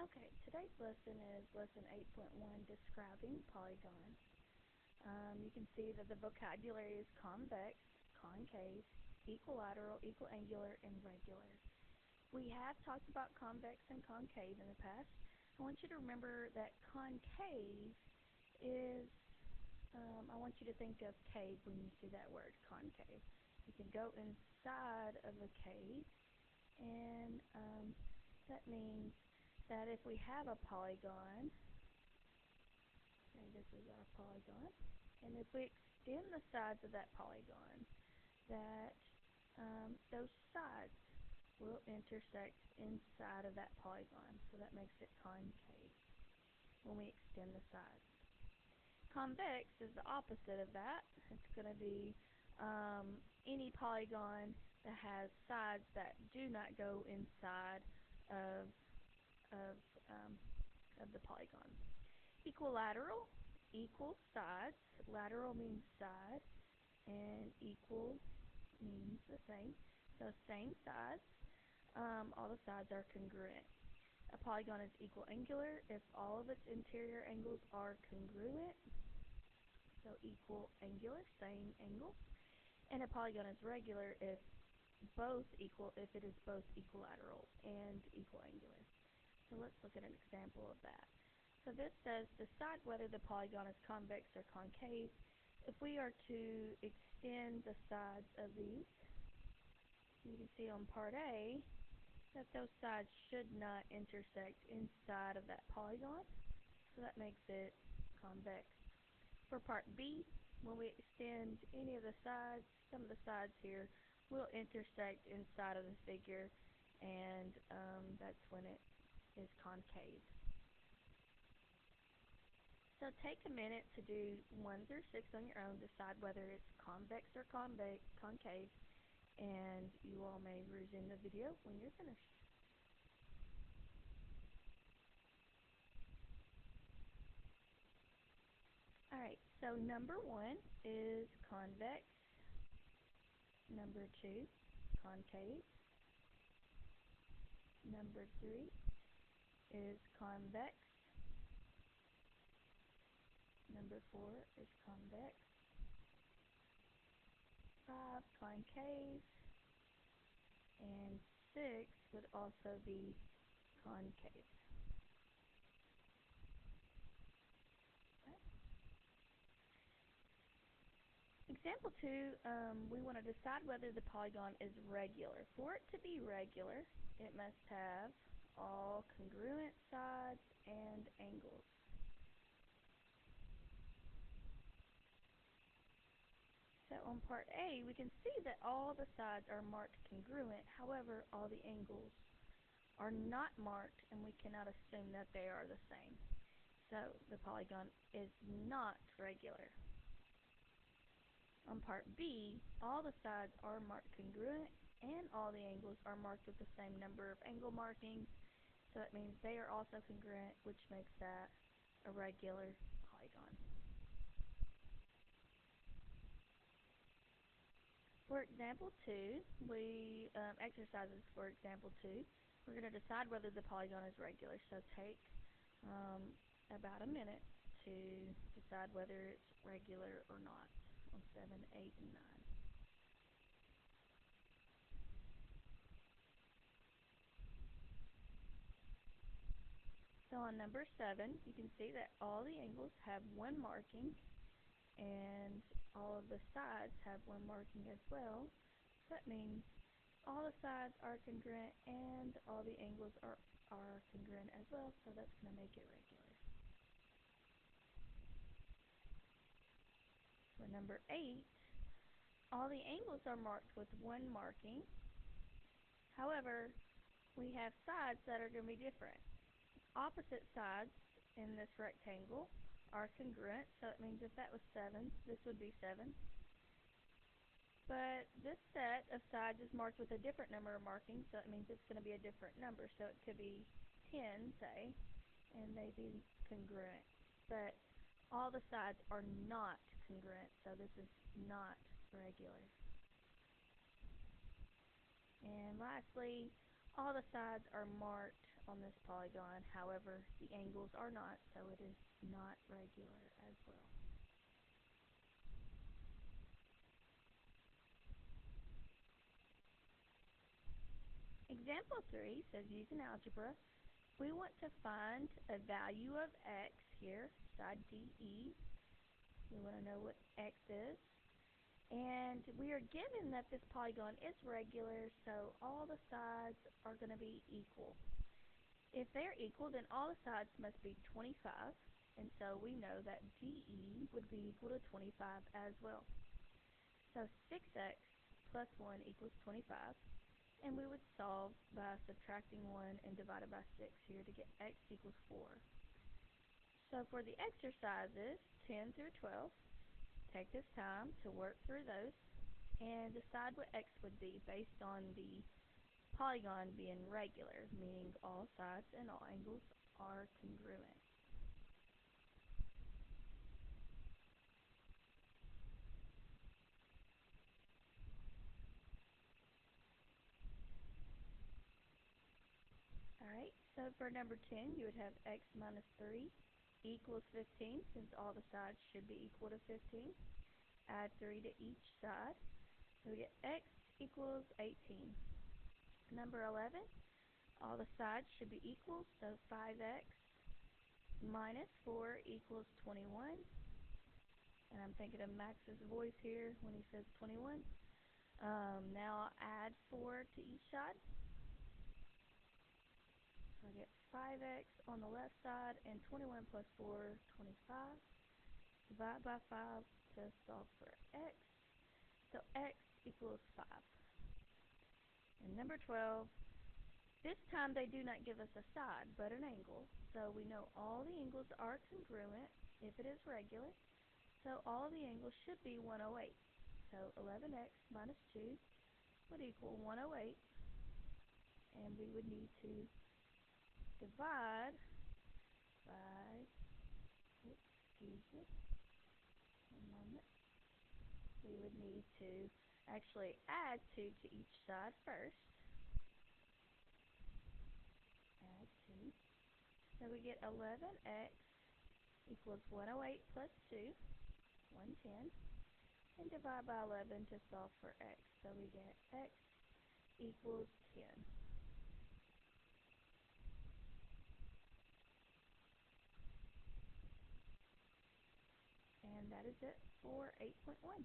Okay, today's lesson is lesson 8.1, describing polygons. You can see that the vocabulary is convex, concave, equilateral, equiangular, and regular. We have talked about convex and concave in the past. I want you to remember that concave is, I want you to think of cave when you see that word, concave. You can go inside of a cave, and that means that if we have a polygon, okay, this is our polygon, and if we extend the sides of that polygon, that those sides will intersect inside of that polygon, so that makes it concave when we extend the sides. Convex is the opposite of that. It's going to be any polygon that has sides that do not go inside of the polygon. Equilateral, equal sides. Lateral means side, and equal means the same. So same sides. All the sides are congruent. A polygon is equiangular if all of its interior angles are congruent. So equiangular, same angles. And a polygon is regular if it is both equilateral and equiangular. So let's look at an example of that. So this says, decide whether the polygon is convex or concave. If we are to extend the sides of these, you can see on part A that those sides should not intersect inside of that polygon. So that makes it convex. For part B, when we extend any of the sides, some of the sides here will intersect inside of the figure, and that's when it is concave. So take a minute to do 1 through 6 on your own, decide whether it's convex or concave, and you all may resume the video when you're finished. Alright, so number 1 is convex, number 2, concave, number 3 is convex, number 4 is convex, 5 concave, and 6 would also be concave. Example 2, we want to decide whether the polygon is regular. For it to be regular, it must have all congruent sides and angles. So on part A, we can see that all the sides are marked congruent. However, all the angles are not marked, and we cannot assume that they are the same. So the polygon is not regular. On part B, all the sides are marked congruent, and all the angles are marked with the same number of angle markings. So that means they are also congruent, which makes that a regular polygon. For example 2, exercises for example 2, we're going to decide whether the polygon is regular. So take about a minute to decide whether it's regular or not on 7, 8, and 9. So on number 7, you can see that all the angles have one marking, and all of the sides have one marking as well. So that means all the sides are congruent, and all the angles are congruent as well, so that's going to make it regular. For number 8, all the angles are marked with one marking. However, we have sides that are going to be different. Opposite sides in this rectangle are congruent, so it means if that was 7, this would be 7. But this set of sides is marked with a different number of markings, so it means it's going to be a different number. So it could be 10, say, and they be congruent. But all the sides are not congruent, so this is not regular. And lastly, all the sides are marked on this polygon. However, the angles are not, so it is not regular as well. Example 3 says using algebra, we want to find a value of x here, side DE. We want to know what x is. And we are given that this polygon is regular, so all the sides are going to be equal. If they're equal, then all the sides must be 25, and so we know that DE would be equal to 25 as well. So 6x plus 1 equals 25, and we would solve by subtracting 1 and divided by 6 here to get x equals 4. So for the exercises 10 through 12, take this time to work through those and decide what x would be based on the polygon being regular, meaning all sides and all angles are congruent. Alright, so for number 10, you would have x minus 3 equals 15, since all the sides should be equal to 15. Add 3 to each side. So we get x equals 18. Number 11, all the sides should be equal, so 5x minus 4 equals 21. And I'm thinking of Max's voice here when he says 21. Now I'll add 4 to each side. So I get 5x on the left side and 21 plus 4, 25. Divide by 5 to solve for x. So x equals 5. And number 12, this time they do not give us a side, but an angle. So we know all the angles are congruent if it is regular. So all the angles should be 108. So 11x minus 2 would equal 108. And we would need to divide by, excuse me, one moment. We would need to actually add 2 to each side first. Add 2. So we get 11x equals 108 plus 2, 110. And divide by 11 to solve for x. So we get x equals 10. And that is it for 8.1.